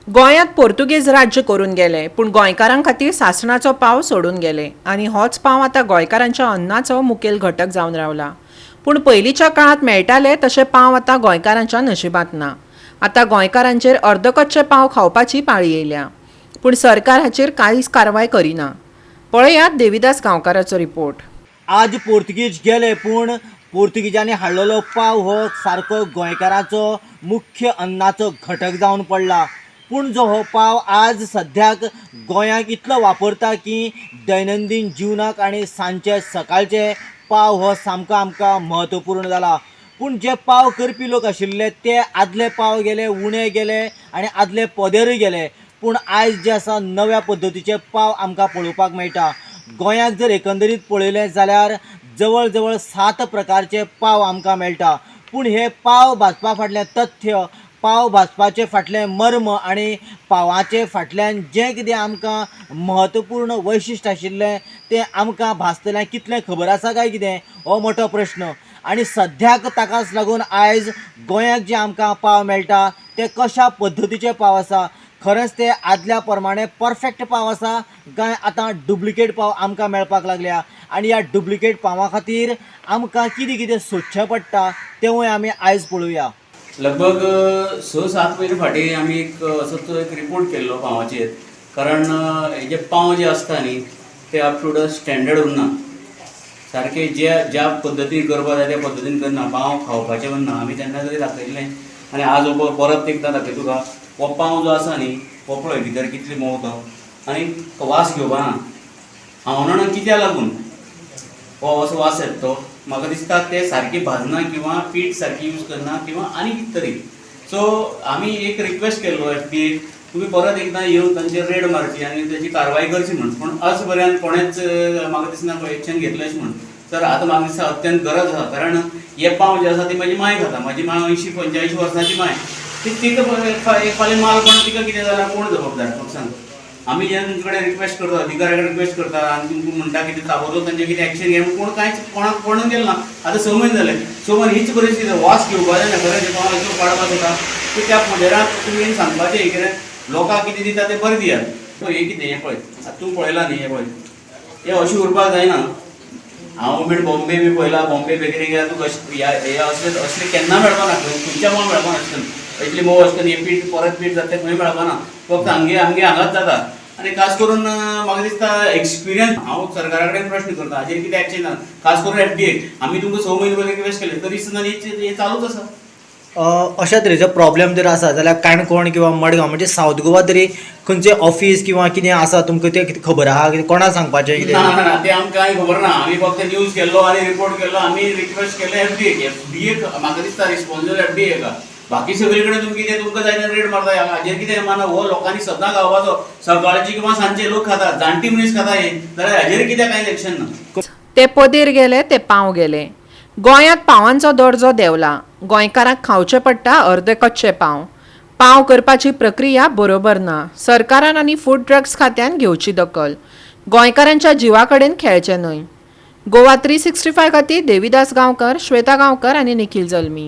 गोंयांत पोर्तुगेज राज्य करून गेले, पूण गोंयकारां खातीर सासणाचो पाव सोडून गेले आनी होच पाव आतां गोंयकारांच्या अन्नाचो मुखेल घटक जावन रावला। पूण पयलींच्या काळांत मेळटाले तशे पाव आतां गोंयकारांच्या नशिबांत ना। आतां गोंयकारांचेर अर्दकच्चे पाव खावपाची पाळी येयल्या, पूण सरकार हाचेर कांयच कारवाय करिना। पळयात देविदास गांवकाराचो रिपोर्ट। आज पोर्तुगीज गेले, पूण पोर्तुगीजांनी हाडलेलो पाव हो सारको गोंयकाराचो मुख्य अन्नाचो घटक जावन पडला। पूण जो हो पाव आज सद्याक गोंयांत इतलो वापरता की दैनंदीन जिवनाक आनी सांजचे सकाळचे पाव हो सामको आमकां म्हत्वपूर्ण जाला। पूण जे पाव करपी लोक आशिल्ले ते आदले पाव गेले, उणे गेले आनी आदले पदेरूय गेले। पूण आयज जे आसा नव्या पद्दतीचे पाव आमकां पळोवपाक मेळटा। गोंयांत जर एकंदरीत पळयलें जाल्यार जवळ जवळ 7 प्रकारचे पाव आमकां मेळटा। पूण हे पाव भाजपा फाटलें तथ्य, पाव भाजपाचे फाटलें मर्म आनी पावाचे फाटल्यान जें कितें आमकां म्हत्वपूर्ण वैशिश्ट आशिल्लें तें आमकां भाजतल्यांक कितलें खबर आसा काय कितें, हो मोठो प्रश्न। आनी सद्याक ताकाच लागून आयज गोंयांत जे आमकां पाव मेळटा ते कशा पद्दतीचे पाव आसा, खरेंच ते आदल्या प्रमाणे परफेक्ट पाव आसा काय आतां डुप्लिकेट पाव आमकां मेळपाक लागल्या। आनी ह्या डुप्लिकेट पावा खातीर आमकां कितें कितें सोदचें पडटा तेंवूय आमी आयज पळोवया। लगभग 6-7 महिने फाटीं आमी असोच एक रिपोर्ट केल्लो पावाचेर, कारण हे जे पाव जे आसता न्ही ते अप टू द स्टँडर्ड उरना, सारके ज्या पद्दतीन करपा जाय त्या पद्दतीन करना, पाव खावपाचें उरना। आमी तेन्ना तरी दाखयल्लें आनी आज परत एकदां दाखय तुका। हो पाव जो आसा न्ही हो पळय भितर कितली मोव तो, आनी वास घेवपाना। हांव म्हणना कित्याक लागून हो असो वास येता तो, म्हाका दिसता ते सारकी भाजना किंवा पीठ सारकी यूज करना किंवा आनी कितें तरी। सो आमी एक रिक्वेस्ट केल्लो FDA, तुमी परत एकदां येवन तांचेर रेड मारची आनी ताची कारवाय करची म्हण। पूण आज पर्यंत कोणेच म्हाका दिसना एक्शन घेतलें अशें म्हण। तर आतां म्हाका दिसता अत्यंत गरज आसा, कारण हे पाव जे आसा ती म्हाजी मांय खाता। म्हाजी मांय 80-85 वर्सांची मांय, तिका फाल्यां माल पण तिका कितें जाल्यार कोण जबाबदार म्हाका सांग। आमी जेन्ना तुमचे कडेन रिक्वेस्ट करता, अधिकाऱ्या कडेन रिक्वेस्ट करता आनी तुमकां म्हणटा कितें ताबडतोब तांचेर कितें एक्शन घे, कोण कांयच कोणाक केलें ना। आतां 6 म्हयने जाले, 6 म्हयने हीच परिस्थिती, वास घेवपा जाय खरें जे पावाचो पाडपाक येता की त्या पोदेराक तुमी सांगपाचें हे कितें लोकांक कितें दिता तें बरें दियात। सो हे कितें हें पळय, आतां तूं पळयलां न्ही, हें पळय, हें अशें उरपाक जायना। हांव बीन बॉम्बे बी पळयला, बॉम्बे बेकरी गेल्यार तुका हे असले केन्ना मेळपाना, खंयच्या पाव मेळपाना आसतना इतली मोव आसतना हे पीठ परत पीठ जाता खंय मेळपाना, फक्त आमगे हांगाच जाता। आनी खास करून म्हाका दिसता एक्सपिरियन्स, हांव सरकारा कडेन प्रश्न करता हाजेर कितें एक्शन ना, खास करून FDA। आमी तुमकां 6 म्हयने पयलीं रिक्वेस्ट केले तरी सुद्दां हे चालूच आसा। अशा तरेचो प्रॉब्लेम जर आसा जाल्यार काणकोण किंवा मडगांव म्हणजे सावथ गोवा तरी खंयचें ऑफीस किंवा कितें आसा तुमकां तें कितें खबर आहा, कितें कोणाक सांगपाचें कितें? ना तें आमकां कांय खबर ना। आमी फक्त न्यूज केल्लो आनी रिपोर्ट केल्लो, आमी रिक्वेस्ट केलें FDA म्हाका दिसता रिस्पॉन्सिबल FDA का, बाकी सगळे कडेन तुमी कितें तुमकां जाय तेन्ना रेड मारता। हाजेर कितें माना, हो लोकांनी सदां खावपाचो, सकाळची किंवा सांजचे लोक खाता, जाणटी मनीस खाता हे, जाल्यार हाजेर कितें कांय एक्शन ना। ते पदेर गेले, ते पाव गेले। गोंयांत पावांचो दर्जो देंवला। गोंयकारांक खावचे पडटा अर्दे कच्चे पाव। पाव करपाची प्रक्रिया बरोबर ना। सरकारान आनी फूड ड्रग्स खात्यान घेवची दखल। गोंयकारांच्या जिवा कडेन खेळचें न्हय। गोवा 365 खातीर देविदास गांवकर, श्वेता गांवकर आनी निखिल जल्मी।